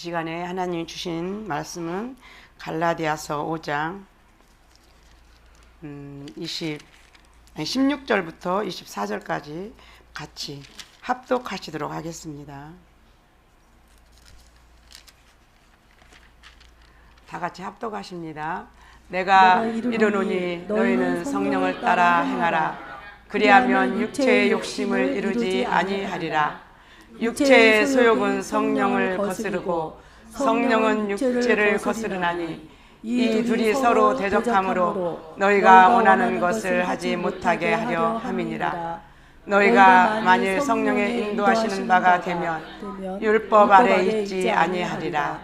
시간에 하나님이 주신 말씀은 갈라디아서 5장 16절부터 24절까지 같이 합독하시도록 하겠습니다. 다 같이 합독하십니다. 내가 이르노니 너희는 성령을 따라 행하라. 그리하면 육체의 욕심을 이루지 아니하리라. 육체의 소욕은 성령을 거스르고 성령은 육체를 거스르나니 이 둘이 서로 대적함으로 너희가 원하는 것을 하지 못하게 하려 함이니라. 너희가 만일 성령의 인도하시는 바가 되면 율법 아래 있지 아니하리라.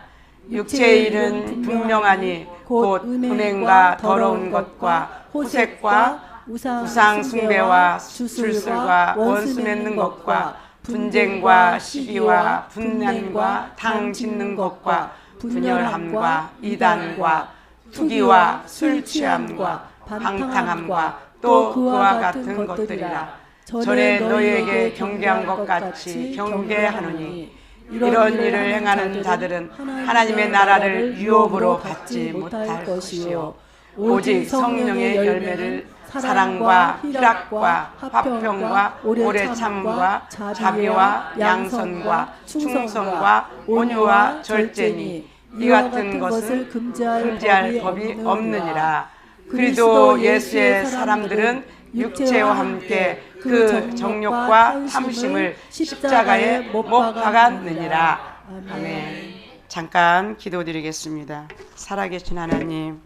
육체의 일은 분명하니 곧 음행과 더러운 것과 호색과 우상 숭배와 술술과 원수 맺는 것과 분쟁과 시기와 분난과 당 짓는 것과 분열함과 이단과 투기와 술 취함과 방탕함과 또 그와 같은 것들이라. 전에 너희에게 경계한 것 같이 경계하노니 이런 일을 행하는 자들은 하나님의 나라를 유업으로 받지 못할 것이요 오직 성령의 열매를 사랑과 희락과 화평과 오래 참과 자비와 양선과 충성과 온유와 절제니 이 같은 것은 금지할 법이 없느니라. 그리도 예수의 사람들은 육체와 함께 그 정욕과 탐심을 십자가에 못 박았느니라. 아멘. 잠깐 기도드리겠습니다. 살아계신 하나님,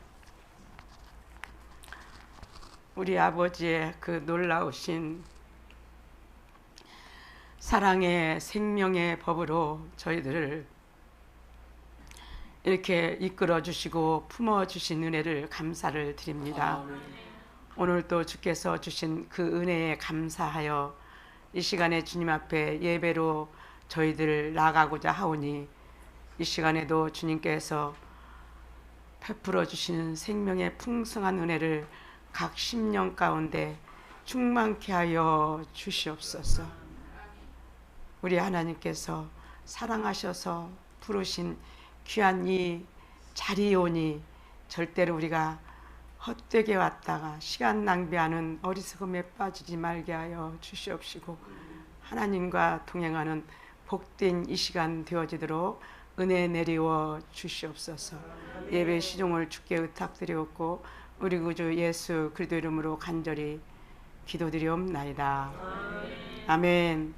우리 아버지의 그 놀라우신 사랑의 생명의 법으로 저희들을 이렇게 이끌어 주시고 품어 주신 은혜를 감사를 드립니다. 오늘도 주께서 주신 그 은혜에 감사하여 이 시간에 주님 앞에 예배로 저희들 나가고자 하오니 이 시간에도 주님께서 베풀어 주시는 생명의 풍성한 은혜를 각 심령 가운데 충만케 하여 주시옵소서. 우리 하나님께서 사랑하셔서 부르신 귀한 이 자리오니 절대로 우리가 헛되게 왔다가 시간 낭비하는 어리석음에 빠지지 말게 하여 주시옵시고 하나님과 동행하는 복된 이 시간 되어지도록 은혜 내리워 주시옵소서. 예배 시종을 주께 의탁드리옵고 우리 구주 예수 그리스도 이름으로 간절히 기도드리옵나이다. 아멘.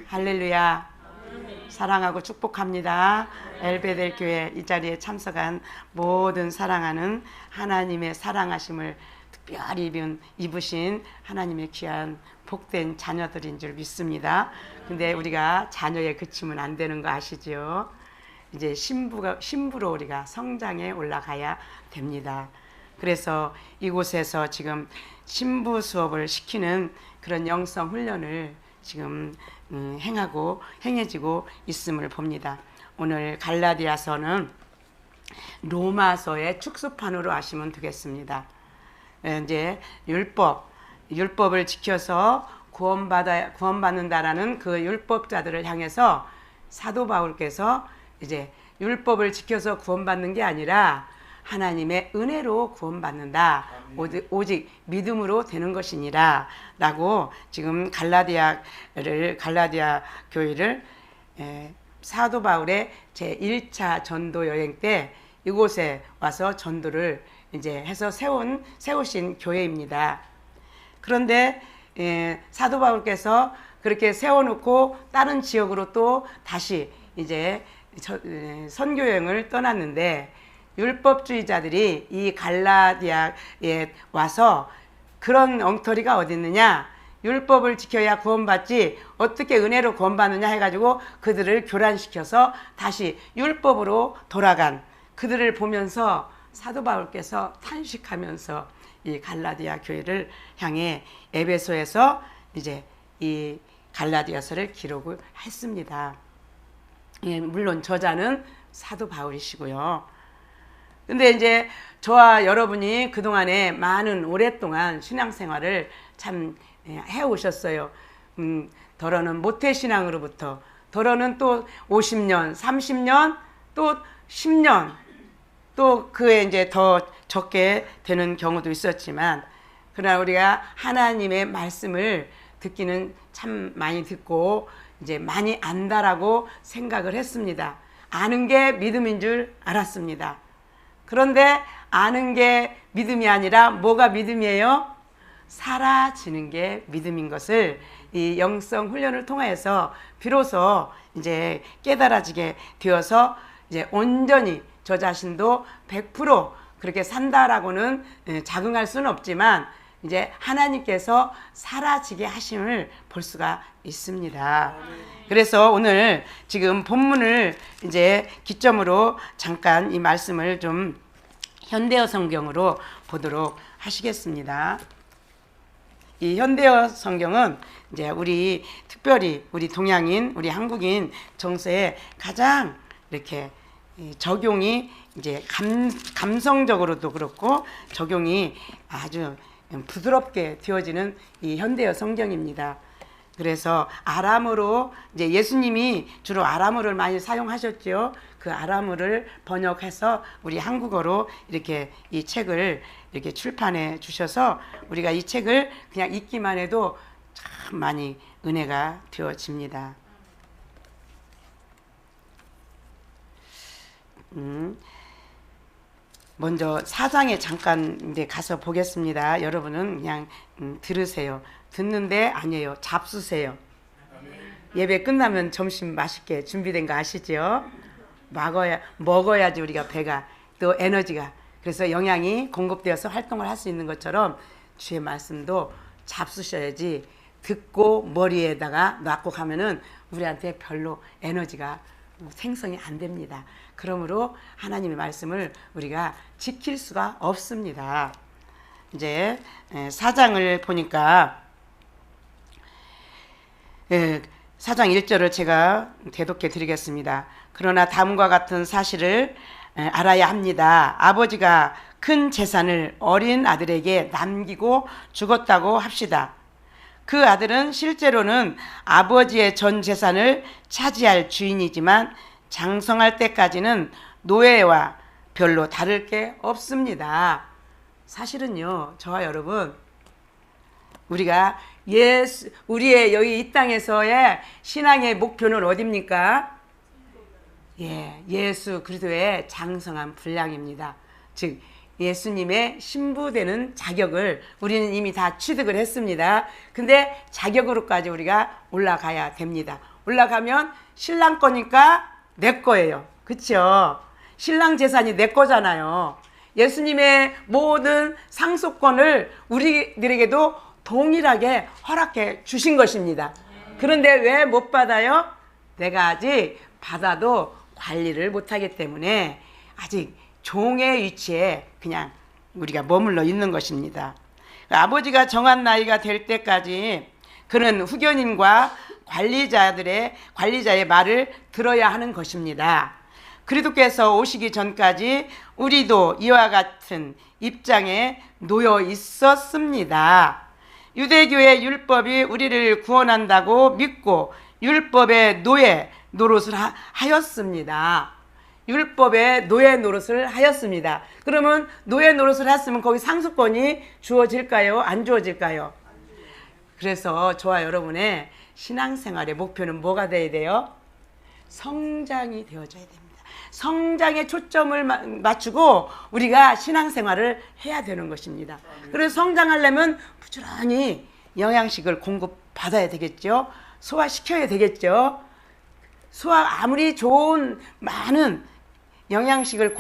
할렐루야. 사랑하고 축복합니다. 엘베델 교회 이 자리에 참석한 모든 사랑하는 하나님의 사랑하심을 특별히 입으신 하나님의 귀한 복된 자녀들인 줄 믿습니다. 근데 우리가 자녀에 그치면 안 되는 거 아시죠? 이제 신부로 우리가 성장에 올라가야 됩니다. 그래서 이곳에서 지금 신부 수업을 시키는 그런 영성 훈련을 지금 행해지고 있음을 봅니다. 오늘 갈라디아서는 로마서의 축소판으로 아시면 되겠습니다. 이제 율법을 지켜서 구원받는다라는 그 율법자들을 향해서 사도 바울께서 이제 율법을 지켜서 구원받는 게 아니라 하나님의 은혜로 구원받는다. 오직 믿음으로 되는 것이니라 라고 지금 갈라디아 교회를 사도 바울의 제1차 전도 여행 때 이곳에 와서 전도를 이제 해서 세우신 교회입니다. 그런데 사도 바울께서 그렇게 세워놓고 다른 지역으로 또 다시 이제 선교 여행을 떠났는데 율법주의자들이 이 갈라디아에 와서 그런 엉터리가 어디 있느냐, 율법을 지켜야 구원받지 어떻게 은혜로 구원받느냐 해가지고 그들을 교란시켜서 다시 율법으로 돌아간 그들을 보면서 사도 바울께서 탄식하면서 이 갈라디아 교회를 향해 에베소에서 이제 이 갈라디아서를 기록을 했습니다. 물론 저자는 사도 바울이시고요. 근데 이제 저와 여러분이 그동안에 많은 오랫동안 신앙생활을 참 해오셨어요. 더러는 모태신앙으로부터 더러는 또 50년, 30년 또 10년, 또 그에 이제 더 적게 되는 경우도 있었지만, 그러나 우리가 하나님의 말씀을 듣기는 참 많이 듣고 이제 많이 안다라고 생각을 했습니다. 아는 게 믿음인 줄 알았습니다. 그런데 아는 게 믿음이 아니라 뭐가 믿음이에요? 사라지는 게 믿음인 것을 이 영성 훈련을 통해서 비로소 이제 깨달아지게 되어서 이제 온전히 저 자신도 100% 그렇게 산다라고는 자긍할 수는 없지만 이제 하나님께서 사라지게 하심을 볼 수가 있습니다. 그래서 오늘 지금 본문을 이제 기점으로 잠깐 이 말씀을 좀 현대어 성경으로 보도록 하시겠습니다. 이 현대어 성경은 이제 우리 특별히 우리 동양인, 우리 한국인 정서에 가장 이렇게 적용이 이제 감성적으로도 그렇고 적용이 아주 부드럽게 되어지는 이 현대어 성경입니다. 그래서 아람어로 이제 예수님이 주로 아람어를 많이 사용하셨죠. 그 아람어를 번역해서 우리 한국어로 이렇게 이 책을 이렇게 출판해 주셔서 우리가 이 책을 그냥 읽기만 해도 참 많이 은혜가 되어집니다. 먼저 4장에 잠깐 이제 가서 보겠습니다. 여러분은 그냥 들으세요. 듣는데 아니에요. 잡수세요. 예배 끝나면 점심 맛있게 준비된 거 아시죠? 먹어야지 우리가 배가 또 에너지가 그래서 영양이 공급되어서 활동을 할 수 있는 것처럼 주의 말씀도 잡수셔야지 듣고 머리에다가 놔고 가면은 우리한테 별로 에너지가 생성이 안 됩니다. 그러므로 하나님의 말씀을 우리가 지킬 수가 없습니다. 이제 4장을 보니까 4장 1절을 제가 대독해 드리겠습니다. 그러나 다음과 같은 사실을 알아야 합니다. 아버지가 큰 재산을 어린 아들에게 남기고 죽었다고 합시다. 그 아들은 실제로는 아버지의 전 재산을 차지할 주인이지만 장성할 때까지는 노예와 별로 다를 게 없습니다. 사실은요, 저와 여러분, 우리가 우리의 여기 이 땅에서의 신앙의 목표는 어디입니까? 예수 그리스도의 장성한 분량입니다. 즉 예수님의 신부되는 자격을 우리는 이미 다 취득을 했습니다. 근데 자격으로까지 우리가 올라가야 됩니다. 올라가면 신랑 거니까 내 거예요. 그렇죠? 신랑 재산이 내 거잖아요. 예수님의 모든 상속권을 우리들에게도 동일하게 허락해 주신 것입니다. 그런데 왜 못 받아요? 내가 아직 받아도 관리를 못하기 때문에 아직 종의 위치에 그냥 우리가 머물러 있는 것입니다. 아버지가 정한 나이가 될 때까지 그는 후견인과 관리자의 말을 들어야 하는 것입니다. 그리스도께서 오시기 전까지 우리도 이와 같은 입장에 놓여 있었습니다. 유대교의 율법이 우리를 구원한다고 믿고 율법의 노예 노릇을 하였습니다. 율법의 노예 노릇을 하였습니다. 그러면 노예 노릇을 했으면 거기 상속권이 주어질까요? 안 주어질까요? 그래서 저와 여러분의 신앙생활의 목표는 뭐가 돼야 돼요? 성장이 되어져야 됩니다. 성장에 초점을 맞추고 우리가 신앙생활을 해야 되는 것입니다. 그래서 성장하려면 부지런히 영양식을 공급받아야 되겠죠. 소화시켜야 되겠죠. 아무리 좋은 많은 영양식을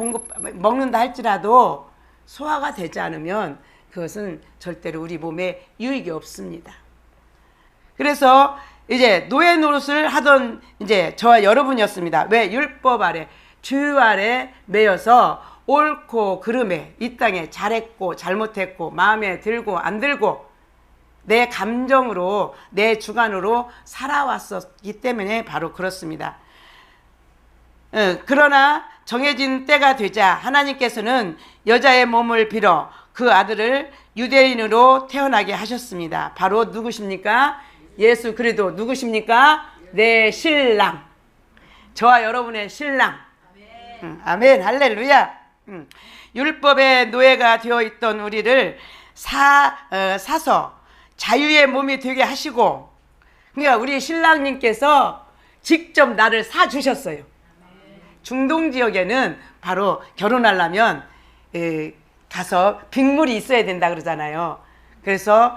먹는다 할지라도 소화가 되지 않으면 그것은 절대로 우리 몸에 유익이 없습니다. 그래서 이제 노예 노릇을 하던 이제 저와 여러분이었습니다. 왜? 율법 아래, 주 아래 매여서 옳고 그름에 이 땅에 잘했고 잘못했고 마음에 들고 안 들고 내 감정으로 내 주관으로 살아왔었기 때문에 바로 그렇습니다. 그러나 정해진 때가 되자 하나님께서는 여자의 몸을 빌어 그 아들을 유대인으로 태어나게 하셨습니다. 바로 누구십니까? 예수 그리스도. 누구십니까? 내 신랑. 저와 여러분의 신랑. 아멘. 할렐루야. 율법의 노예가 되어 있던 우리를 사서 자유의 몸이 되게 하시고, 그러니까 우리 신랑님께서 직접 나를 사 주셨어요. 중동 지역에는 바로 결혼하려면 가서 빅물이 있어야 된다 그러잖아요. 그래서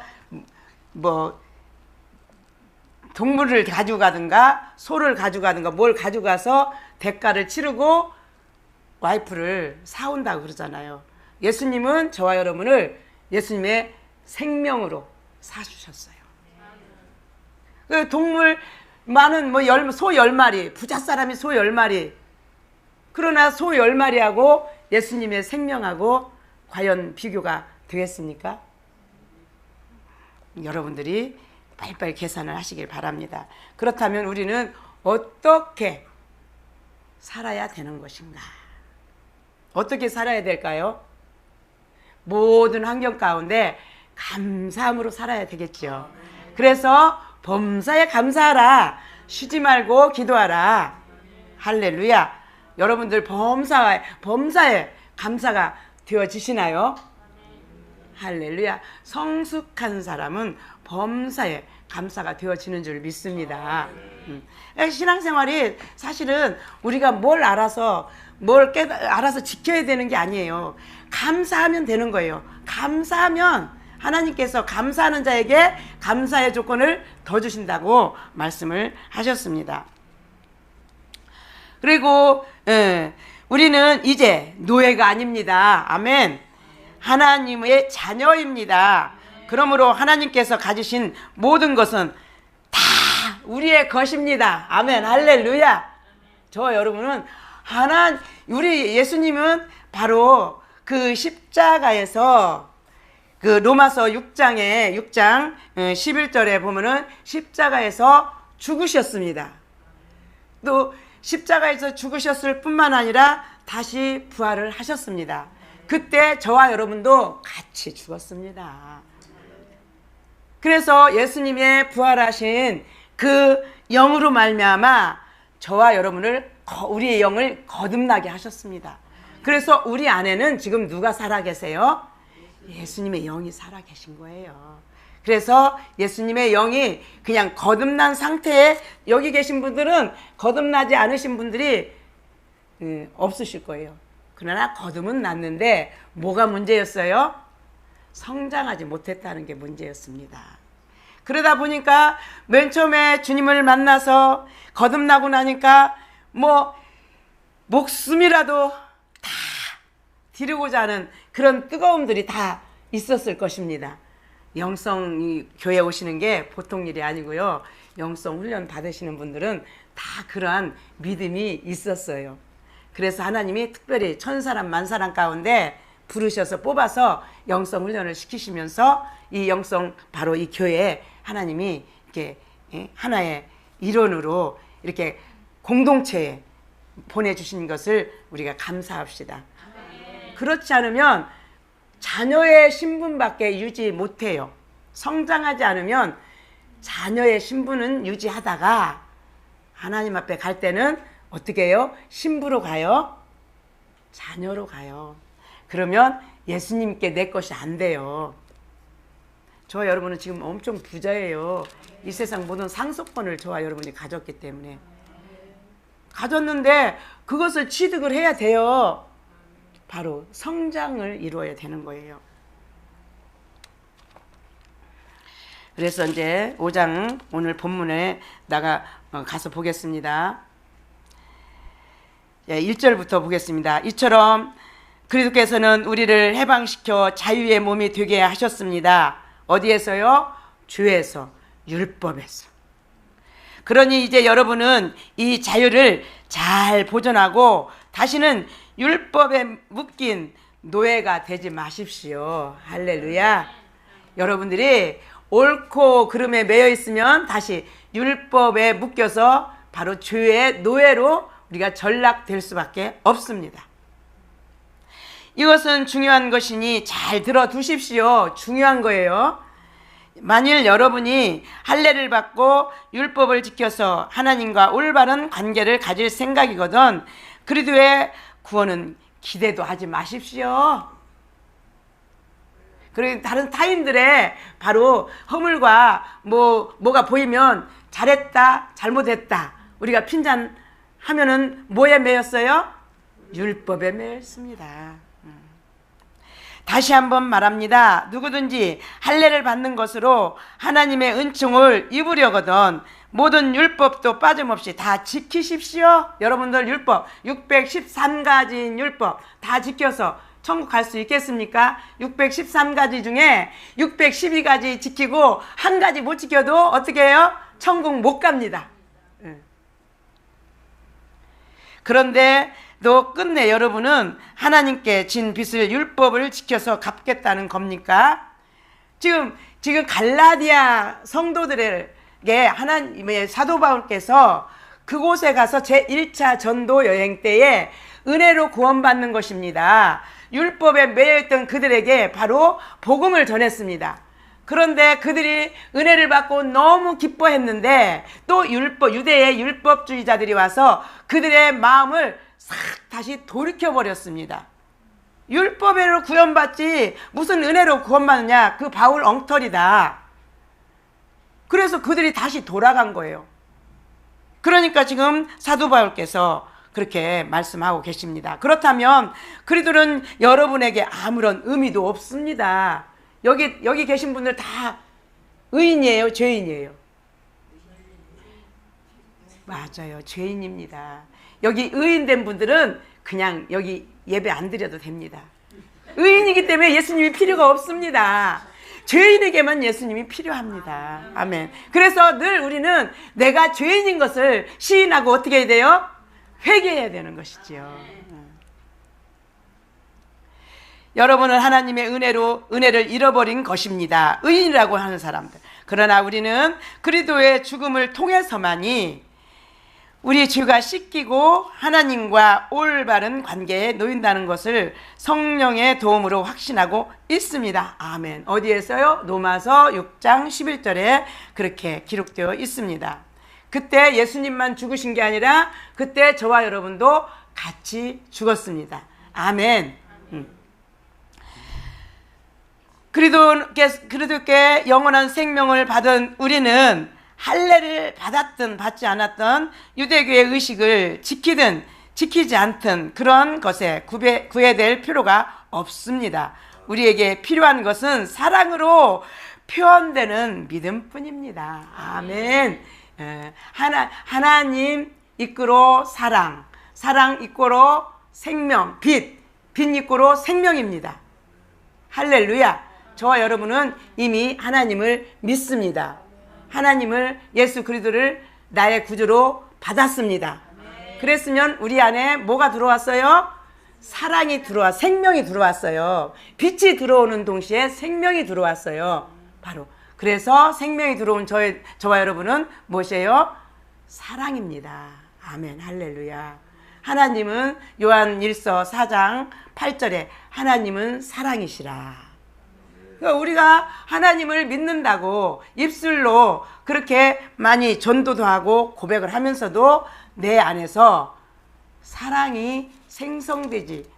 뭐 동물을 가져가든가 소를 가져가든가 뭘 가져가서 대가를 치르고 와이프를 사온다고 그러잖아요. 예수님은 저와 여러분을 예수님의 생명으로 사주셨어요. 그 동물 많은 뭐 소 10마리, 부자 사람이 소 10마리. 그러나 소 10마리하고 예수님의 생명하고 과연 비교가 되겠습니까? 여러분들이 빨리빨리 계산을 하시길 바랍니다. 그렇다면 우리는 어떻게 살아야 되는 것인가? 어떻게 살아야 될까요? 모든 환경 가운데 감사함으로 살아야 되겠죠. 그래서 범사에 감사하라. 쉬지 말고 기도하라. 할렐루야. 여러분들 범사에 감사가 되어지시나요? 할렐루야. 성숙한 사람은 범사에 감사가 되어지는 줄 믿습니다. 신앙생활이 사실은 우리가 뭘 알아서 지켜야 되는 게 아니에요. 감사하면 되는 거예요. 감사하면 하나님께서 감사하는 자에게 감사의 조건을 더 주신다고 말씀을 하셨습니다. 그리고 우리는 이제 노예가 아닙니다. 아멘. 하나님의 자녀입니다. 그러므로 하나님께서 가지신 모든 것은 다 우리의 것입니다. 아멘. 할렐루야. 저 여러분은 우리 예수님은 바로 그 십자가에서 그 로마서 6장 11절에 보면은 십자가에서 죽으셨습니다. 또 십자가에서 죽으셨을 뿐만 아니라 다시 부활을 하셨습니다. 그때 저와 여러분도 같이 죽었습니다. 그래서 예수님의 부활하신 그 영으로 말미암아 저와 여러분을 우리의 영을 거듭나게 하셨습니다. 그래서 우리 안에는 지금 누가 살아 계세요? 예수님의 영이 살아 계신 거예요. 그래서 예수님의 영이 그냥 거듭난 상태에 여기 계신 분들은 거듭나지 않으신 분들이 없으실 거예요. 그러나 거듭은 났는데 뭐가 문제였어요? 성장하지 못했다는 게 문제였습니다. 그러다 보니까 맨 처음에 주님을 만나서 거듭나고 나니까 뭐 목숨이라도 다 드리고자 하는 그런 뜨거움들이 다 있었을 것입니다. 영성 교회 오시는 게 보통 일이 아니고요. 영성 훈련 받으시는 분들은 다 그러한 믿음이 있었어요. 그래서 하나님이 특별히 1000사람 만사람 가운데 부르셔서 뽑아서 영성 훈련을 시키시면서 이 영성 바로 이 교회에 하나님이 이렇게 하나의 일원으로 이렇게 공동체에 보내주신 것을 우리가 감사합시다. 그렇지 않으면 자녀의 신분밖에 유지 못해요. 성장하지 않으면 자녀의 신분은 유지하다가 하나님 앞에 갈 때는 어떻게 해요? 신부로 가요? 자녀로 가요. 그러면 예수님께 내 것이 안 돼요. 저와 여러분은 지금 엄청 부자예요. 이 세상 모든 상속권을 저와 여러분이 가졌기 때문에. 가졌는데 그것을 취득을 해야 돼요. 바로 성장을 이루어야 되는 거예요. 그래서 이제 5장 오늘 본문에 가서 보겠습니다. 1절부터 보겠습니다. 이처럼 그리스도께서는 우리를 해방시켜 자유의 몸이 되게 하셨습니다. 어디에서요? 주에서, 율법에서. 그러니 이제 여러분은 이 자유를 잘 보존하고 다시는 율법에 묶인 노예가 되지 마십시오. 할렐루야. 여러분들이 옳고 그름에 매여 있으면 다시 율법에 묶여서 바로 죄의 노예로 우리가 전락될 수밖에 없습니다. 이것은 중요한 것이니 잘 들어두십시오. 중요한 거예요. 만일 여러분이 할례를 받고 율법을 지켜서 하나님과 올바른 관계를 가질 생각이거든 그리스도의 구원은 기대도 하지 마십시오. 그리고 다른 타인들의 바로 허물과 뭐가 보이면 잘했다, 잘못했다. 우리가 핀잔하면은 뭐에 매였어요? 율법에 매였습니다. 다시 한번 말합니다. 누구든지 할례를 받는 것으로 하나님의 은총을 입으려거든 모든 율법도 빠짐없이 다 지키십시오. 여러분들 율법 613가지인 율법 다 지켜서 천국 갈 수 있겠습니까? 613가지 중에 612가지 지키고 한 가지 못 지켜도 어떻게 해요? 천국 못 갑니다. 그런데 또 끝내 여러분은 하나님께 진 빚을 율법을 지켜서 갚겠다는 겁니까? 지금 갈라디아 성도들에게 하나님의 사도 바울께서 그곳에 가서 제1차 전도 여행 때에 은혜로 구원받는 것입니다. 율법에 매여있던 그들에게 바로 복음을 전했습니다. 그런데 그들이 은혜를 받고 너무 기뻐했는데 또 유대의 율법주의자들이 와서 그들의 마음을 싹 다시 돌이켜버렸습니다. 율법으로 구원받지 무슨 은혜로 구원받느냐, 그 바울 엉터리다. 그래서 그들이 다시 돌아간 거예요. 그러니까 지금 사도 바울께서 그렇게 말씀하고 계십니다. 그렇다면 그들은 여러분에게 아무런 의미도 없습니다. 여기 계신 분들 다 의인이에요, 죄인이에요? 맞아요, 죄인입니다. 여기 의인된 분들은 그냥 여기 예배 안 드려도 됩니다. 의인이기 때문에 예수님이 필요가 없습니다. 죄인에게만 예수님이 필요합니다. 아멘. 그래서 늘 우리는 내가 죄인인 것을 시인하고 어떻게 해야 돼요? 회개해야 되는 것이지요. 여러분은 하나님의 은혜를 잃어버린 것입니다. 의인이라고 하는 사람들. 그러나 우리는 그리스도의 죽음을 통해서만이 우리 죄가 씻기고 하나님과 올바른 관계에 놓인다는 것을 성령의 도움으로 확신하고 있습니다. 아멘. 어디에서요? 로마서 6장 11절에 그렇게 기록되어 있습니다. 그때 예수님만 죽으신 게 아니라 그때 저와 여러분도 같이 죽었습니다. 아멘. 그리스도께 영원한 생명을 받은 우리는 할례를 받았든 받지 않았든 유대교의 의식을 지키든 지키지 않든 그런 것에 구애될 필요가 없습니다. 우리에게 필요한 것은 사랑으로 표현되는 믿음뿐입니다. 아멘. 하나님 이끌어 사랑, 사랑 이끌어 생명, 빛 이끌어 생명입니다. 할렐루야. 저와 여러분은 이미 하나님을 믿습니다. 하나님을, 예수 그리스도를 나의 구주로 받았습니다. 그랬으면 우리 안에 뭐가 들어왔어요? 사랑이 생명이 들어왔어요. 빛이 들어오는 동시에 생명이 들어왔어요. 바로 그래서 생명이 들어온 저와 여러분은 무엇이에요? 사랑입니다. 아멘. 할렐루야. 하나님은 요한 1서 4장 8절에 하나님은 사랑이시라. 그러니까 우리가 하나님을 믿는다고 입술로 그렇게 많이 전도도 하고 고백을 하면서도 내 안에서 사랑이 생성되지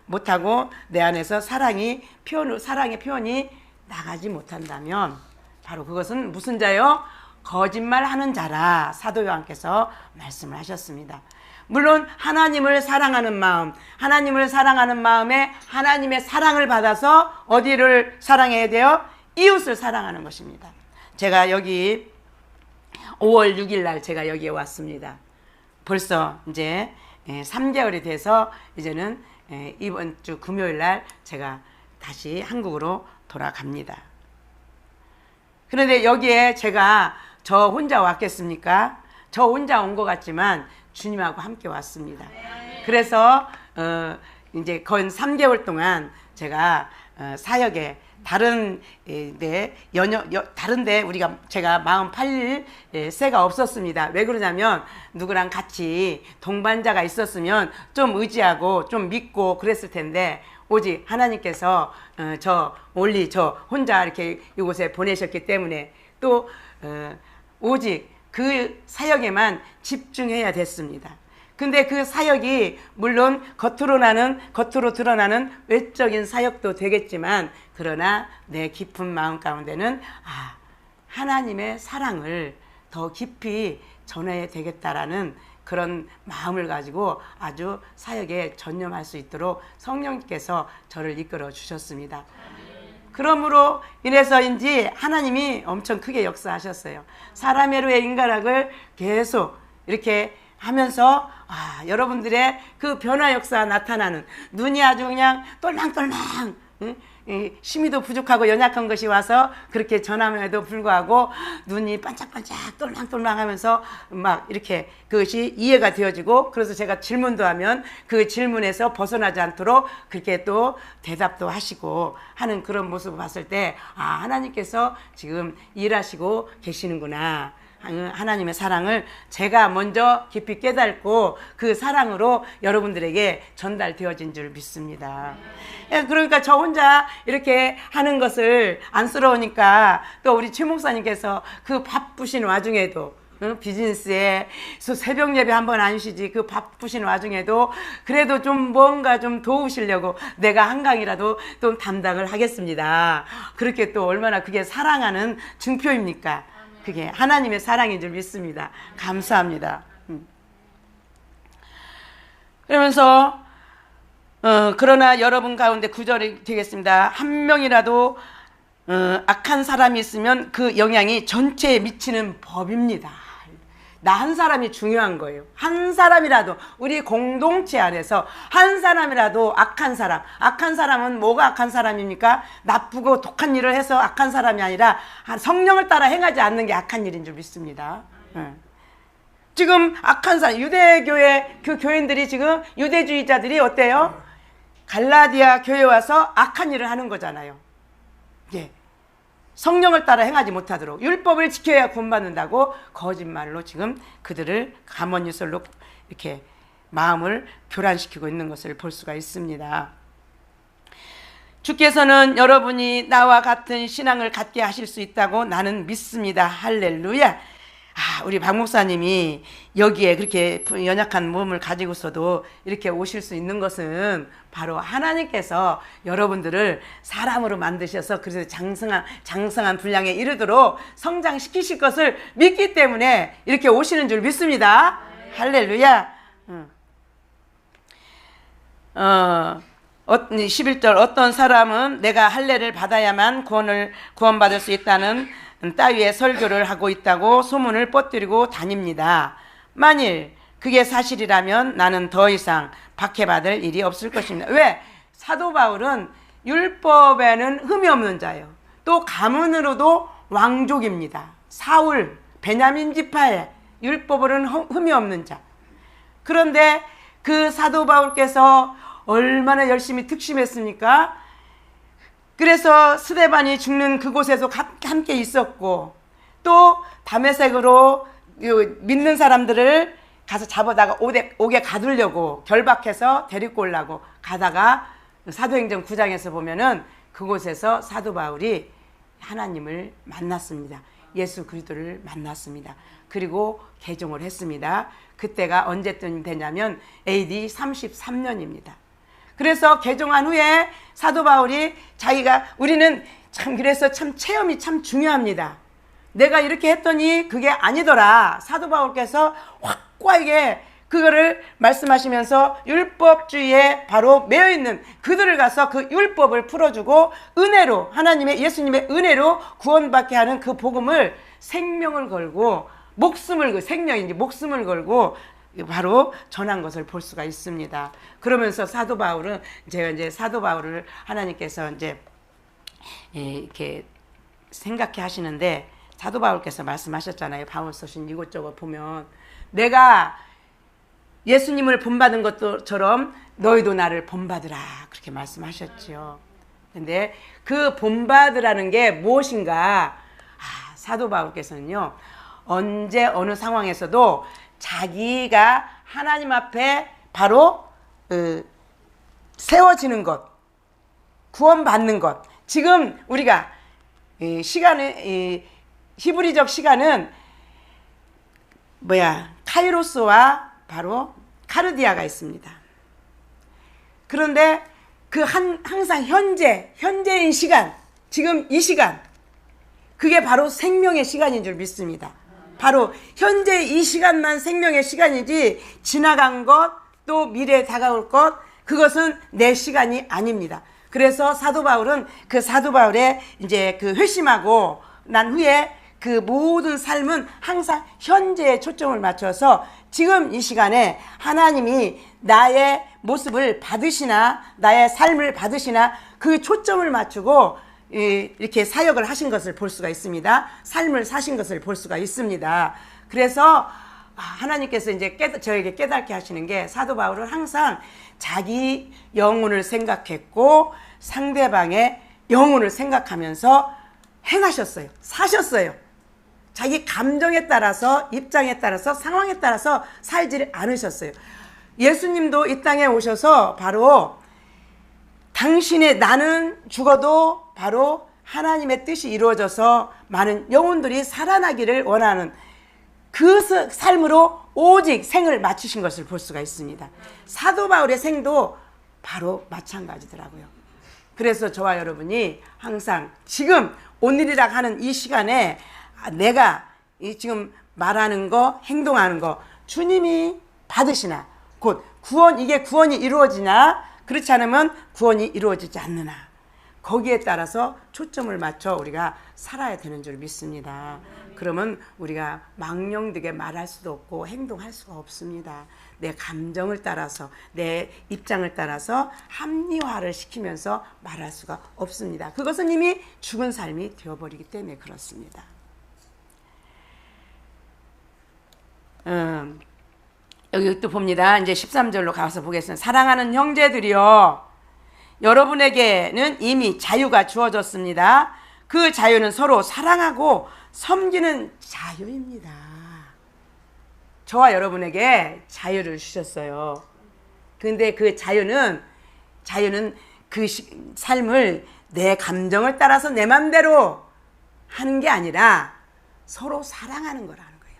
못하고 내 안에서 사랑의 표현이 나가지 못한다면 바로 그것은 무슨 자요? 거짓말하는 자라 사도 요한께서 말씀을 하셨습니다. 물론 하나님을 사랑하는 마음에 하나님의 사랑을 받아서 어디를 사랑해야 돼요? 이웃을 사랑하는 것입니다. 제가 여기 5월 6일 날 제가 여기에 왔습니다. 벌써 이제 3개월이 돼서 이제는 이번 주 금요일 날 제가 다시 한국으로 돌아갑니다. 그런데 여기에 제가 저 혼자 왔겠습니까? 저 혼자 온 것 같지만 주님하고 함께 왔습니다. 그래서 이제 거의 3개월 동안 제가 사역에 다른데 제가 마음 팔릴 새가 없었습니다. 왜 그러냐면 누구랑 같이 동반자가 있었으면 좀 의지하고 좀 믿고 그랬을 텐데 오직 하나님께서 저 혼자 이렇게 이곳에 보내셨기 때문에 또 오직 그 사역에만 집중해야 됐습니다. 근데 그 사역이 물론 겉으로 드러나는 외적인 사역도 되겠지만, 그러나 내 깊은 마음 가운데는 하나님의 사랑을 더 깊이 전해야 되겠다라는 그런 마음을 가지고 아주 사역에 전념할 수 있도록 성령님께서 저를 이끌어 주셨습니다. 그러므로 인해서인지 하나님이 엄청 크게 역사하셨어요. 사람의 후의 인간학을 계속 이렇게 하면서 여러분들의 그 변화 역사 나타나는, 눈이 아주 그냥 똘망똘망, 심의도 부족하고 연약한 것이 와서 그렇게 전함에도 불구하고 눈이 반짝반짝 똘망똘망 하면서 막 이렇게 그것이 이해가 되어지고, 그래서 제가 질문도 하면 그 질문에서 벗어나지 않도록 그렇게 또 대답도 하시고 하는 그런 모습을 봤을 때, 하나님께서 지금 일하시고 계시는구나. 하나님의 사랑을 제가 먼저 깊이 깨닫고 그 사랑으로 여러분들에게 전달되어진 줄 믿습니다. 그러니까 저 혼자 이렇게 하는 것을 안쓰러우니까 또 우리 최 목사님께서 그 바쁘신 와중에도, 비즈니스에 새벽 예배 한번 안 쉬지, 그 바쁘신 와중에도 그래도 좀 뭔가 좀 도우시려고 내가 한 강이라도 좀 담당을 하겠습니다. 그렇게 또 얼마나 그게 사랑하는 증표입니까? 그게 하나님의 사랑인 줄 믿습니다. 감사합니다. 그러면서 그러나 여러분 가운데 구절이 되겠습니다. 한 명이라도 악한 사람이 있으면 그 영향이 전체에 미치는 법입니다. 나 한 사람이 중요한 거예요. 한 사람이라도, 우리 공동체 안에서 한 사람이라도 악한 사람은 뭐가 악한 사람입니까? 나쁘고 독한 일을 해서 악한 사람이 아니라 성령을 따라 행하지 않는 게 악한 일인 줄 믿습니다. 지금 악한 사람, 유대교회 그 교인들이 지금 유대주의자들이 어때요? 갈라디아 교회에 와서 악한 일을 하는 거잖아요. 예. 성령을 따라 행하지 못하도록 율법을 지켜야 구원받는다고 거짓말로 지금 그들을 가문유설로 이렇게 마음을 교란시키고 있는 것을 볼 수가 있습니다. 주께서는 여러분이 나와 같은 신앙을 갖게 하실 수 있다고 나는 믿습니다. 할렐루야. 우리 박 목사님이 여기에 그렇게 연약한 몸을 가지고서도 이렇게 오실 수 있는 것은 바로 하나님께서 여러분들을 사람으로 만드셔서 그래서 장성한 분량에 이르도록 성장시키실 것을 믿기 때문에 이렇게 오시는 줄 믿습니다. 할렐루야. 11절, 어떤 사람은 내가 할례를 받아야만 구원받을 수 있다는 따위의 설교를 하고 있다고 소문을 뻗뜨리고 다닙니다. 만일 그게 사실이라면 나는 더 이상 박해받을 일이 없을 것입니다. 왜? 사도 바울은 율법에는 흠이 없는 자예요. 또 가문으로도 왕족입니다. 사울, 베냐민 지파에 율법으로는 흠이 없는 자. 그런데 그 사도 바울께서 얼마나 열심히 특심했습니까? 그래서 스데반이 죽는 그곳에서 함께 있었고, 또 다메섹으로 믿는 사람들을 가서 잡아다가 옥에 가두려고 결박해서 데리고 오려고 가다가 사도행전 9장에서 보면은 그곳에서 사도 바울이 하나님을 만났습니다. 예수 그리스도를 만났습니다. 그리고 개종을 했습니다. 그때가 언제쯤 되냐면 AD 33년입니다. 그래서 개종한 후에 사도 바울이 우리는 참 그래서 참 체험이 참 중요합니다. 내가 이렇게 했더니 그게 아니더라. 사도 바울께서 확고하게 그거를 말씀하시면서 율법주의에 바로 매여있는 그들을 가서 그 율법을 풀어주고 은혜로, 예수님의 은혜로 구원받게 하는 그 복음을 생명을 걸고 생명인지 목숨을 걸고 바로 전한 것을 볼 수가 있습니다. 그러면서 사도 바울을 하나님께서 이제 이렇게 생각해 하시는데, 사도 바울께서 말씀하셨잖아요. 바울 서신 이곳저곳 보면 내가 예수님을 본받은 것처럼 너희도 나를 본받으라 그렇게 말씀하셨죠. 근데 그 본받으라는 게 무엇인가? 사도 바울께서는요, 언제 어느 상황에서도 자기가 하나님 앞에 바로 세워지는 것, 구원받는 것. 지금 우리가 히브리적 시간은 카이로스와 바로 카르디아가 있습니다. 그런데 항상 현재인 시간, 지금 이 시간, 그게 바로 생명의 시간인 줄 믿습니다. 바로 현재 이 시간만 생명의 시간이지 지나간 것, 또 미래에 다가올 것, 그것은 내 시간이 아닙니다. 그래서 사도 바울은 사도 바울의 이제 회심하고 난 후에 그 모든 삶은 항상 현재에 초점을 맞춰서 지금 이 시간에 하나님이 나의 모습을 받으시나 나의 삶을 받으시나 그 초점을 맞추고 이렇게 사역을 하신 것을 볼 수가 있습니다. 삶을 사신 것을 볼 수가 있습니다. 그래서 하나님께서 이제 저에게 깨닫게 하시는 게 사도 바울은 항상 자기 영혼을 생각했고 상대방의 영혼을 생각하면서 행하셨어요. 사셨어요. 자기 감정에 따라서 입장에 따라서 상황에 따라서 살지를 않으셨어요. 예수님도 이 땅에 오셔서 바로 당신의 나는 죽어도 바로 하나님의 뜻이 이루어져서 많은 영혼들이 살아나기를 원하는 그 삶으로 오직 생을 맞추신 것을 볼 수가 있습니다. 사도 바울의 생도 바로 마찬가지더라고요. 그래서 저와 여러분이 항상 지금 오늘이라 하는 이 시간에 내가 지금 말하는 거, 행동하는 거 주님이 받으시나, 곧 이게 구원이 이루어지나, 그렇지 않으면 구원이 이루어지지 않느나, 거기에 따라서 초점을 맞춰 우리가 살아야 되는 줄 믿습니다. 그러면 우리가 망령되게 말할 수도 없고 행동할 수가 없습니다. 내 감정을 따라서, 내 입장을 따라서 합리화를 시키면서 말할 수가 없습니다. 그것은 이미 죽은 삶이 되어버리기 때문에 그렇습니다. 여기 또 봅니다. 이제 13절로 가서 보겠습니다. 사랑하는 형제들이여, 여러분에게는 이미 자유가 주어졌습니다. 그 자유는 서로 사랑하고 섬기는 자유입니다. 저와 여러분에게 자유를 주셨어요. 근데 그 자유는 그 삶을 내 감정을 따라서 내 맘대로 하는 게 아니라 서로 사랑하는 거라는 거예요.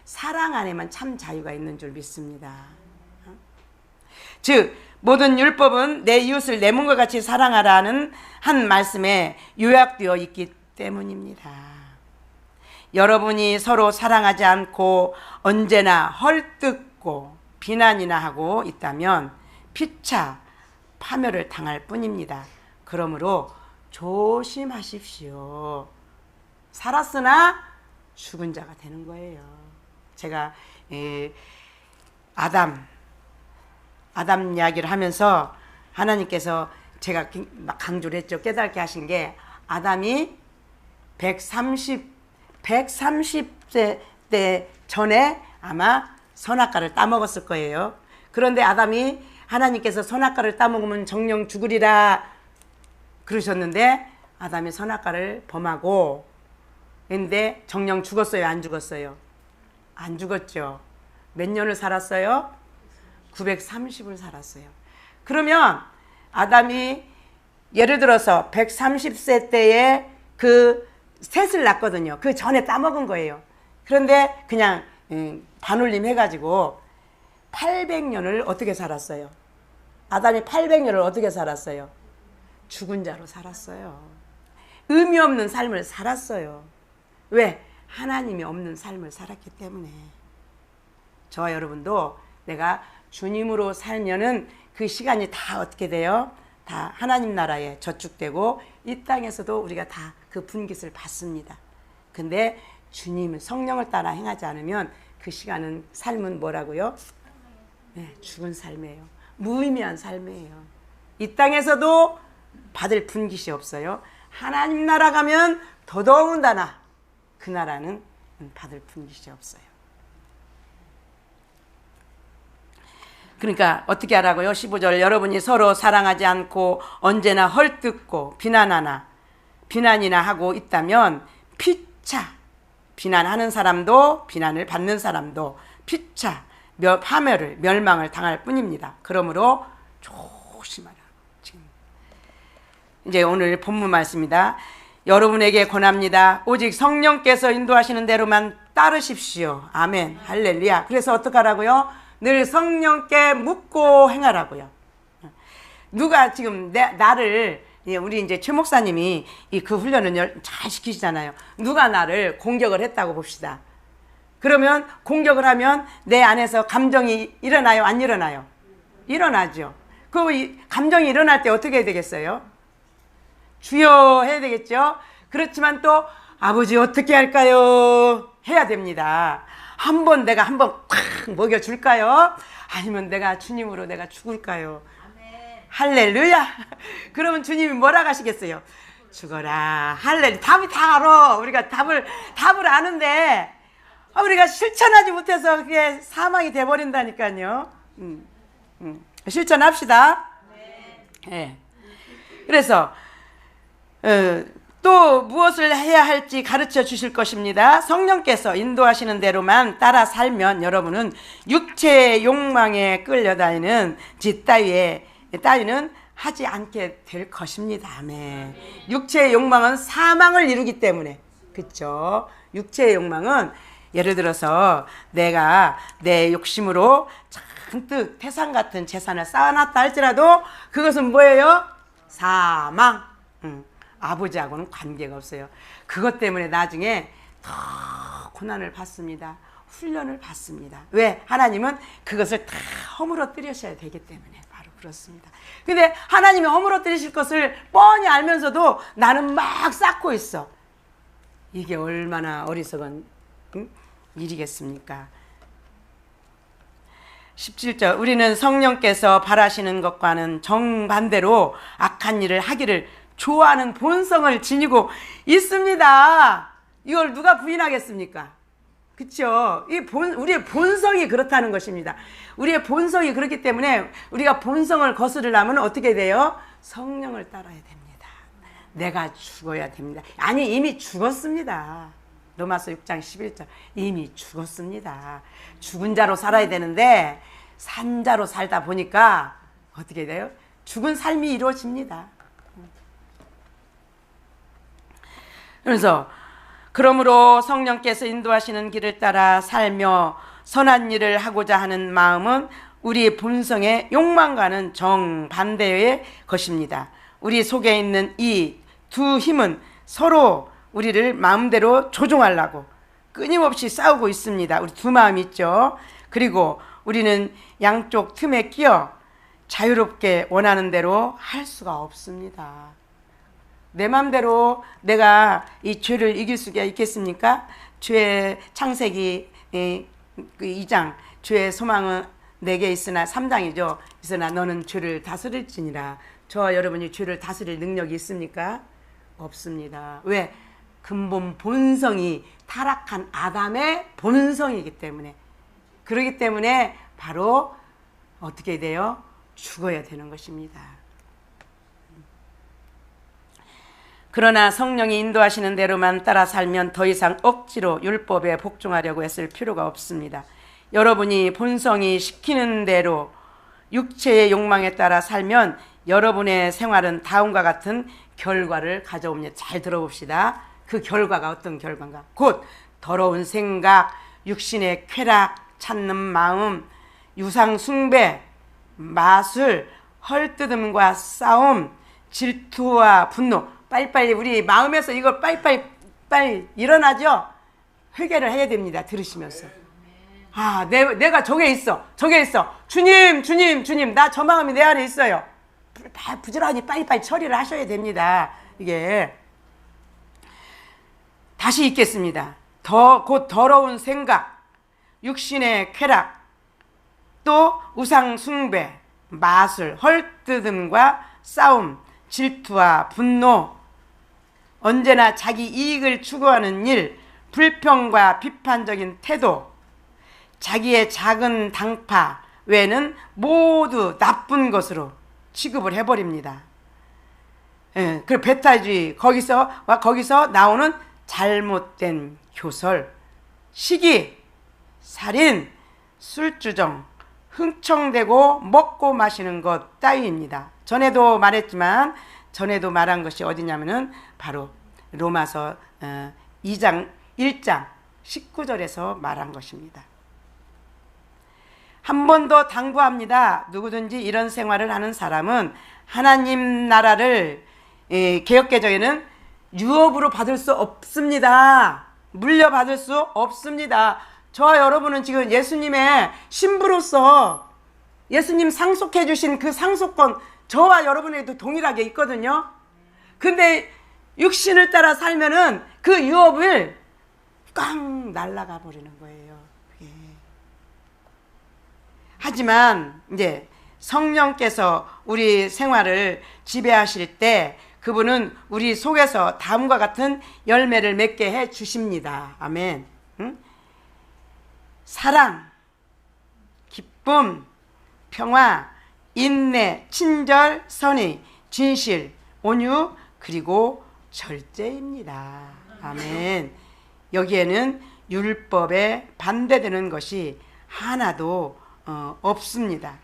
사랑 안에만 참 자유가 있는 줄 믿습니다. 즉 모든 율법은 내 이웃을 내 몸과 같이 사랑하라는 한 말씀에 요약되어 있기 때문입니다. 여러분이 서로 사랑하지 않고 언제나 헐뜯고 비난이나 하고 있다면 피차 파멸을 당할 뿐입니다. 그러므로 조심하십시오. 살았으나 죽은 자가 되는 거예요. 제가 아담 이야기를 하면서 하나님께서 제가 막 강조를 했죠. 깨닫게 하신 게 아담이 130세 때 전에 아마 선악과를 따먹었을 거예요. 그런데 아담이 하나님께서 선악과를 따먹으면 정령 죽으리라 그러셨는데 아담이 선악과를 범하고 근데 정령 죽었어요? 안 죽었어요? 안 죽었죠. 몇 년을 살았어요? 930을 살았어요. 그러면 아담이 예를 들어서 130세 때에 그 셋을 낳거든요. 그 전에 따먹은 거예요. 그런데 그냥 반올림 해가지고 800년을 어떻게 살았어요? 아담이 800년을 어떻게 살았어요? 죽은 자로 살았어요. 의미 없는 삶을 살았어요. 왜? 하나님이 없는 삶을 살았기 때문에. 저와 여러분도 내가 주님으로 살면은 그 시간이 다 어떻게 돼요? 다 하나님 나라에 저축되고 이 땅에서도 우리가 다 그 분깃을 받습니다. 근데 주님은 성령을 따라 행하지 않으면 그 시간은 삶은 뭐라고요? 네, 죽은 삶이에요. 무의미한 삶이에요. 이 땅에서도 받을 분깃이 없어요. 하나님 나라 가면 더더군다나 그 나라는 받을 분깃이 없어요. 그러니까 어떻게 하라고요? 15절 여러분이 서로 사랑하지 않고 언제나 헐뜯고 비난이나 하고 있다면 피차 비난하는 사람도 비난을 받는 사람도 피차 파멸을 멸망을 당할 뿐입니다. 그러므로 조심하라. 지금 이제 오늘 본문 말씀입니다. 여러분에게 권합니다. 오직 성령께서 인도하시는 대로만 따르십시오. 아멘. 할렐루야. 그래서 어떻게 하라고요? 늘 성령께 묻고 행하라고요. 누가 지금 나를, 우리 이제 최 목사님이 그 훈련을 잘 시키시잖아요. 누가 나를 공격을 했다고 봅시다. 그러면 공격을 하면 내 안에서 감정이 일어나요? 안 일어나요? 일어나죠. 그 감정이 일어날 때 어떻게 해야 되겠어요? 주여 해야 되겠죠. 그렇지만 또 아버지 어떻게 할까요? 해야 됩니다. 내가 한번 콱 먹여줄까요? 아니면 내가 주님으로 내가 죽을까요? 아멘. 할렐루야. 그러면 주님이 뭐라 하시겠어요? 죽어라. 할렐루야. 답이 다 알아. 우리가 답을 아는데 우리가 실천하지 못해서 그게 사망이 돼버린다니까요. 실천합시다. 네. 그래서 또 무엇을 해야 할지 가르쳐 주실 것입니다. 성령께서 인도하시는 대로만 따라 살면 여러분은 육체의 욕망에 끌려다니는 짓 따위는 하지 않게 될 것입니다. 아멘. 육체의 욕망은 사망을 이루기 때문에, 그렇죠? 육체의 욕망은 예를 들어서 내가 내 욕심으로 잔뜩 태산 같은 재산을 쌓아놨다 할지라도 그것은 뭐예요? 사망. 아버지하고는 관계가 없어요. 그것 때문에 나중에 더 고난을 받습니다. 훈련을 받습니다. 왜? 하나님은 그것을 다 허물어뜨리셔야 되기 때문에 바로 그렇습니다. 근데 하나님이 허물어뜨리실 것을 뻔히 알면서도 나는 막 쌓고 있어. 이게 얼마나 어리석은 일이겠습니까? 17절, 우리는 성령께서 바라시는 것과는 정반대로 악한 일을 하기를 좋아하는 본성을 지니고 있습니다. 이걸 누가 부인하겠습니까? 그렇죠? 우리의 본성이 그렇다는 것입니다. 우리의 본성이 그렇기 때문에 우리가 본성을 거스르려면 어떻게 돼요? 성령을 따라야 됩니다. 내가 죽어야 됩니다. 아니, 이미 죽었습니다. 로마서 6장 11절, 이미 죽었습니다. 죽은 자로 살아야 되는데 산 자로 살다 보니까 어떻게 돼요? 죽은 삶이 이루어집니다. 그래서 그러므로 성령께서 인도하시는 길을 따라 살며 선한 일을 하고자 하는 마음은 우리 본성의 욕망과는 정반대의 것입니다. 우리 속에 있는 이 두 힘은 서로 우리를 마음대로 조종하려고 끊임없이 싸우고 있습니다. 우리 두 마음이 있죠. 그리고 우리는 양쪽 틈에 끼어 자유롭게 원하는 대로 할 수가 없습니다. 내 마음대로 내가 이 죄를 이길 수가 있겠습니까? 죄의 창세기 2장, 죄의 소망은 내게 있으나 3장이죠. 있으나 너는 죄를 다스릴지니라. 저와 여러분이 죄를 다스릴 능력이 있습니까? 없습니다. 왜? 근본 본성이 타락한 아담의 본성이기 때문에, 그렇기 때문에 바로 어떻게 돼요? 죽어야 되는 것입니다. 그러나 성령이 인도하시는 대로만 따라 살면 더 이상 억지로 율법에 복종하려고 했을 필요가 없습니다. 여러분이 본성이 시키는 대로 육체의 욕망에 따라 살면 여러분의 생활은 다음과 같은 결과를 가져옵니다. 잘 들어봅시다. 그 결과가 어떤 결과인가? 곧 더러운 생각, 육신의 쾌락, 찾는 마음, 유상 숭배, 마술, 헐뜯음과 싸움, 질투와 분노. 빨리빨리 우리 마음에서 이걸 빨리 일어나죠? 회개를 해야 됩니다. 들으시면서. 아, 내가 저게 있어. 주님, 나 저 마음이 내 안에 있어요. 부지런히 빨리빨리 처리를 하셔야 됩니다. 이게. 다시 읽겠습니다. 곧 더러운 생각, 육신의 쾌락, 또 우상 숭배, 마술, 헐뜯음과 싸움, 질투와 분노, 언제나 자기 이익을 추구하는 일, 불평과 비판적인 태도, 자기의 작은 당파 외에는 모두 나쁜 것으로 취급을 해버립니다. 예, 그 배타주의, 거기서 나오는 잘못된 교설, 시기, 살인, 술주정, 흥청대고 먹고 마시는 것 따위입니다. 전에도 말한 것이 어디냐면은 바로 로마서 2장 1장 19절에서 말한 것입니다. 한 번 더 당부합니다. 누구든지 이런 생활을 하는 사람은 하나님 나라를 개역개정에는 유업으로 받을 수 없습니다. 물려받을 수 없습니다. 저와 여러분은 지금 예수님의 신부로서 예수님 상속해 주신 그 상속권 저와 여러분에게도 동일하게 있거든요. 근데 육신을 따라 살면은 그 유업을 꽝 날아가 버리는 거예요. 예. 하지만 이제 성령께서 우리 생활을 지배하실 때 그분은 우리 속에서 다음과 같은 열매를 맺게 해 주십니다. 아멘. 응? 사랑, 기쁨, 평화, 인내, 친절, 선의, 진실, 온유, 그리고 절제입니다. 아멘. 여기에는 율법에 반대되는 것이 하나도 없습니다.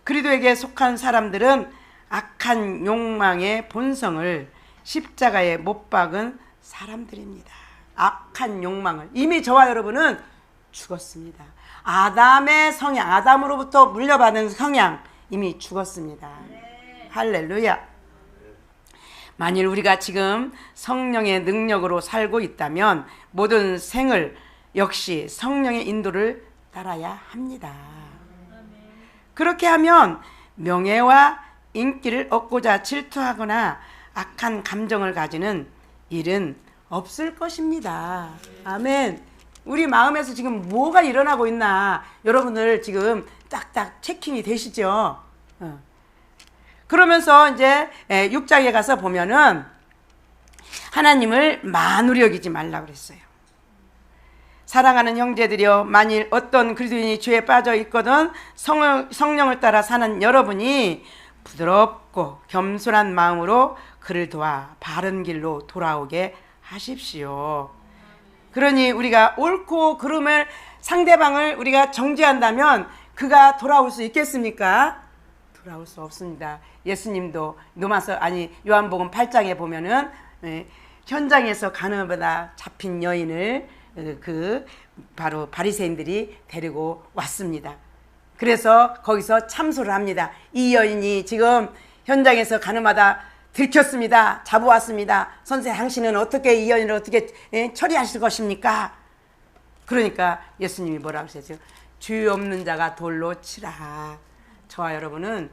그리스도에게 속한 사람들은 악한 욕망의 본성을 십자가에 못 박은 사람들입니다. 악한 욕망을 이미 저와 여러분은 죽었습니다. 아담의 성향, 아담으로부터 물려받은 성향 이미 죽었습니다. 할렐루야. 만일 우리가 지금 성령의 능력으로 살고 있다면 모든 생을 역시 성령의 인도를 따라야 합니다. 그렇게 하면 명예와 인기를 얻고자 질투하거나 악한 감정을 가지는 일은 없을 것입니다. 아멘. 우리 마음에서 지금 뭐가 일어나고 있나 여러분들 지금 딱딱 체킹이 되시죠? 그러면서 이제 6장에 가서 보면은 하나님을 만우리 여기지 말라 그랬어요. 사랑하는 형제들이여, 만일 어떤 그리스도인이 죄에 빠져 있거든 성령을 따라 사는 여러분이 부드럽고 겸손한 마음으로 그를 도와 바른 길로 돌아오게 하십시오. 그러니 우리가 옳고 그름을 상대방을 우리가 정죄한다면 그가 돌아올 수 있겠습니까? 돌아올 수 없습니다. 예수님도 요한복음 8장에 보면은 현장에서 가늠하다 잡힌 여인을 바로 바리새인들이 데리고 왔습니다. 그래서 거기서 참소를 합니다. 이 여인이 지금 현장에서 가늠하다 들켰습니다. 잡아왔습니다. 선생, 당신은 어떻게 이 여인을 어떻게 처리하실 것입니까? 그러니까 예수님이 뭐라고 하셨죠? 죄 없는 자가 돌로 치라. 저와 여러분은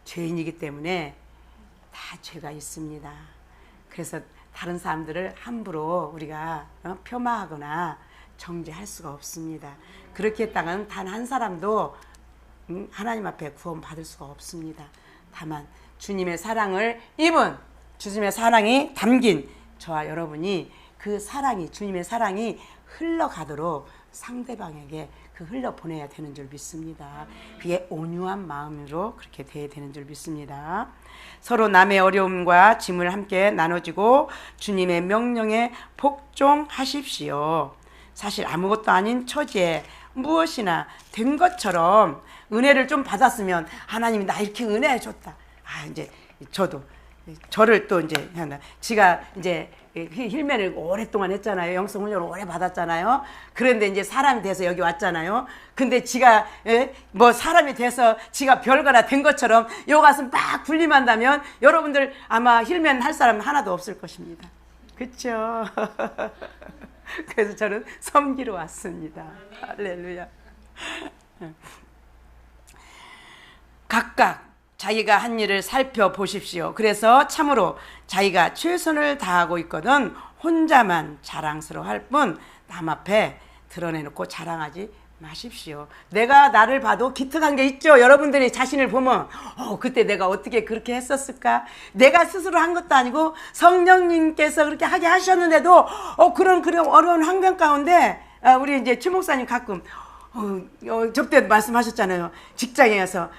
죄인이기 때문에 다 죄가 있습니다. 그래서 다른 사람들을 함부로 우리가 폄하하거나 정죄할 수가 없습니다. 그렇게 했다가는 단 한 사람도 하나님 앞에 구원 받을 수가 없습니다. 다만 주님의 사랑을 입은, 주님의 사랑이 담긴 저와 여러분이 그 사랑이, 주님의 사랑이 흘러가도록 상대방에게 흘러보내야 되는 줄 믿습니다. 그게 온유한 마음으로 그렇게 돼야 되는 줄 믿습니다. 서로 남의 어려움과 짐을 함께 나눠주고 주님의 명령에 복종하십시오. 사실 아무것도 아닌 처지에 무엇이나 된 것처럼 은혜를 좀 받았으면 하나님이 나 이렇게 은혜 줬다. 이제 저를 또 이제 지가 이제 힐맨을 오랫동안 했잖아요. 영성 훈련을 오래 받았잖아요. 그런데 이제 사람이 돼서 여기 왔잖아요. 근데 지가 뭐 사람이 돼서 지가 별거나 된 것처럼 요 가슴 막 군림한다면 여러분들 아마 힐맨 할 사람 하나도 없을 것입니다. 그렇죠? 그래서 저는 섬기러 왔습니다. 할렐루야. 각각 자기가 한 일을 살펴보십시오. 그래서 참으로 자기가 최선을 다하고 있거든 혼자만 자랑스러워할 뿐 남 앞에 드러내놓고 자랑하지 마십시오. 내가 나를 봐도 기특한 게 있죠. 여러분들이 자신을 보면 그때 내가 어떻게 그렇게 했었을까? 내가 스스로 한 것도 아니고 성령님께서 그렇게 하게 하셨는데도 그런 어려운 환경 가운데 우리 이제 최 목사님 가끔 저때 말씀하셨잖아요. 직장에 가서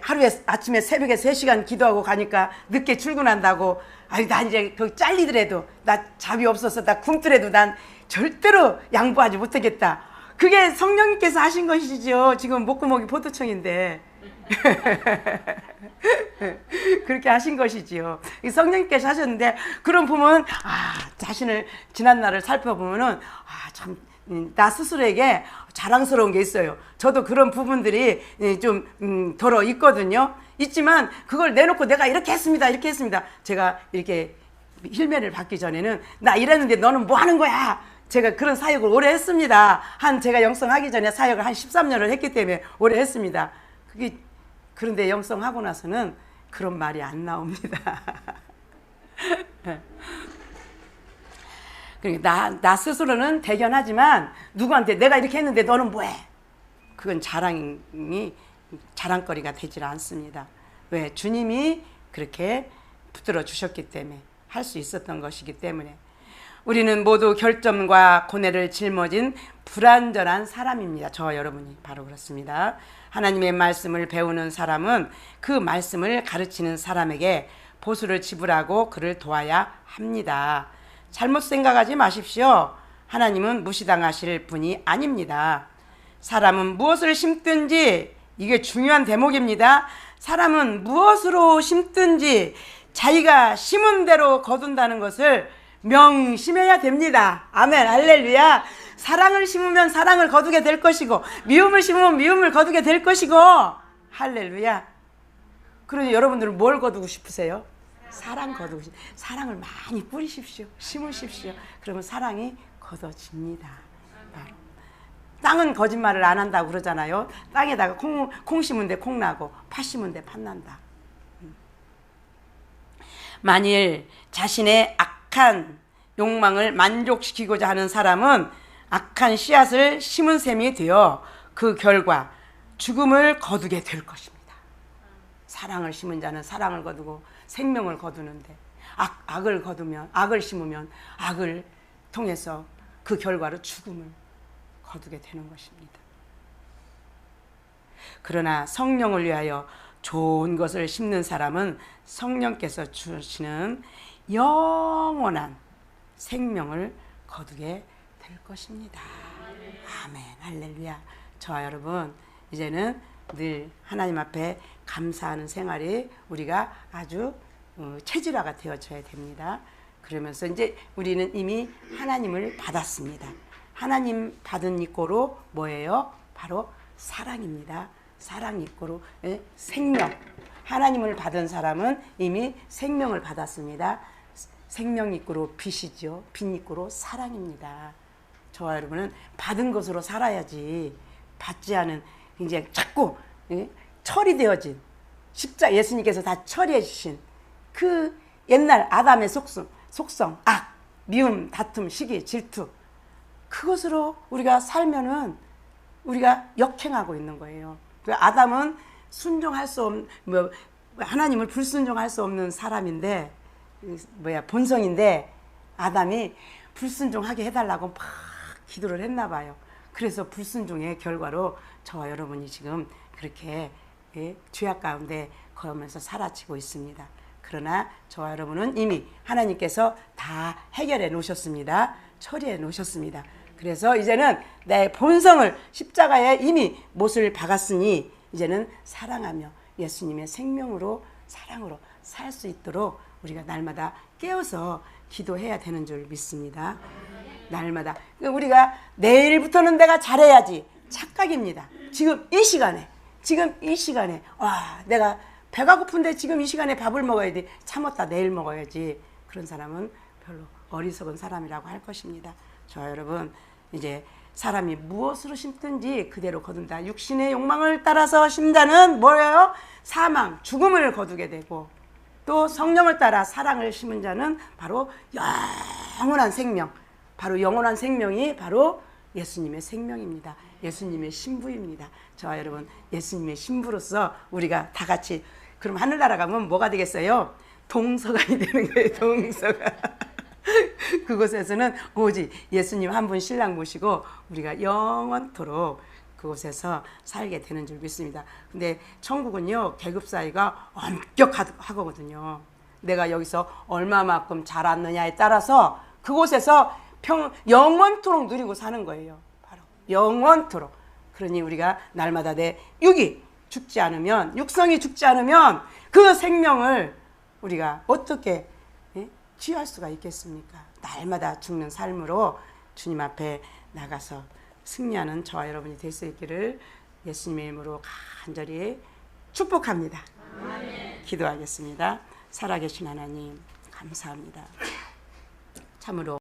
하루에 아침에 새벽에 3시간 기도하고 가니까 늦게 출근한다고. 난 이제 잘리더라도 나 잡이 없어서 나 굶더라도 난 절대로 양보하지 못하겠다. 그게 성령님께서 하신 것이죠. 지금 목구멍이 포도청인데 그렇게 하신 것이지요. 성령님께서 하셨는데 그런 보면 자신을 지난 날을 살펴보면은 참 나 스스로에게 자랑스러운 게 있어요. 저도 그런 부분들이 좀 덜어 있거든요. 있지만 그걸 내놓고 내가 이렇게 했습니다. 이렇게 했습니다. 제가 이렇게 힐매를 받기 전에는 나 이랬는데 너는 뭐 하는 거야? 제가 그런 사역을 오래 했습니다. 제가 영성하기 전에 사역을 한 13년을 했기 때문에 오래 했습니다. 그런데 영성하고 나서는 그런 말이 안 나옵니다. 그러니까 나 스스로는 대견하지만 누구한테 내가 이렇게 했는데 너는 뭐해? 그건 자랑거리가 되질 않습니다. 왜? 주님이 그렇게 붙들어 주셨기 때문에 할 수 있었던 것이기 때문에. 우리는 모두 결점과 고뇌를 짊어진 불완전한 사람입니다. 저와 여러분이 바로 그렇습니다. 하나님의 말씀을 배우는 사람은 그 말씀을 가르치는 사람에게 보수를 지불하고 그를 도와야 합니다. 잘못 생각하지 마십시오. 하나님은 무시당하실 분이 아닙니다. 사람은 무엇을 심든지, 이게 중요한 대목입니다. 사람은 무엇으로 심든지 자기가 심은 대로 거둔다는 것을 명심해야 됩니다. 아멘, 할렐루야. 사랑을 심으면 사랑을 거두게 될 것이고, 미움을 심으면 미움을 거두게 될 것이고, 할렐루야. 그러니 여러분들은 뭘 거두고 싶으세요? 사랑 거두고 싶으세요. 사랑을 많이 뿌리십시오. 심으십시오. 그러면 사랑이 거둬집니다. 바로. 땅은 거짓말을 안 한다고 그러잖아요. 땅에다가 콩 심은 데 콩 나고 팥 심은 데 팥 난다. 만일 자신의 악한 욕망을 만족시키고자 하는 사람은 악한 씨앗을 심은 셈이 되어 그 결과 죽음을 거두게 될 것입니다. 사랑을 심은 자는 사랑을 거두고 생명을 거두는데 악을 심으면 악을 통해서 그 결과로 죽음을 거두게 되는 것입니다. 그러나 성령을 위하여 좋은 것을 심는 사람은 성령께서 주시는 영원한 생명을 거두게 될 것입니다. 아멘, 할렐루야. 저와 여러분, 이제는 늘 하나님 앞에 감사하는 생활이 우리가 아주 체질화가 되어져야 됩니다. 그러면서 이제 우리는 이미 하나님을 받았습니다. 하나님 받은 이꼬로 뭐예요? 바로 사랑입니다. 사랑 이꼬로 생명. 하나님을 받은 사람은 이미 생명을 받았습니다. 생명 이꼬로 빛이죠. 빛 이꼬로 사랑입니다. 저와 여러분은 받은 것으로 살아야지, 받지 않은 이제 자꾸 처리되어진 예수님께서 다 처리해 주신 그 옛날 아담의 속성, 악, 미움, 다툼, 시기, 질투, 그것으로 우리가 살면은 우리가 역행하고 있는 거예요. 아담은 순종할 수 없는, 하나님을 불순종할 수 없는 사람인데, 본성인데, 아담이 불순종하게 해달라고 막 기도를 했나 봐요. 그래서 불순종의 결과로 저와 여러분이 지금 그렇게 죄악 가운데 거하면서 살아치고 있습니다. 그러나 저와 여러분은 이미 하나님께서 다 해결해 놓으셨습니다. 처리해 놓으셨습니다. 그래서 이제는 내 본성을 십자가에 이미 못을 박았으니 이제는 사랑하며 예수님의 생명으로, 사랑으로 살 수 있도록 우리가 날마다 깨어서 기도해야 되는 줄 믿습니다. 날마다. 우리가 내일부터는 내가 잘해야지, 착각입니다. 지금 이 시간에 와, 내가 배가 고픈데 지금 이 시간에 밥을 먹어야 돼, 참았다 내일 먹어야지. 그런 사람은 별로 어리석은 사람이라고 할 것입니다. 저 여러분, 이제 사람이 무엇으로 심든지 그대로 거둔다. 육신의 욕망을 따라서 심자는 뭐예요? 사망, 죽음을 거두게 되고, 또 성령을 따라 사랑을 심은 자는 바로 영원한 생명, 바로 영원한 생명이 바로 예수님의 생명입니다. 예수님의 신부입니다. 저와 여러분, 예수님의 신부로서 우리가 다 같이, 그럼 하늘나라 가면 뭐가 되겠어요? 동서관이 되는 거예요. 동서관. 그곳에서는 오직 예수님 한 분 신랑 모시고 우리가 영원토록 그곳에서 살게 되는 줄 믿습니다. 근데 천국은요, 계급 사이가 엄격하거든요. 내가 여기서 얼마만큼 자랐느냐에 따라서 그곳에서 영원토록 누리고 사는 거예요. 바로 영원토록. 그러니 우리가 날마다 내 육성이 죽지 않으면 그 생명을 우리가 어떻게 취할 수가 있겠습니까? 날마다 죽는 삶으로 주님 앞에 나가서 승리하는 저와 여러분이 될 수 있기를 예수님의 이름으로 간절히 축복합니다. 기도하겠습니다. 살아계신 하나님 감사합니다. 참으로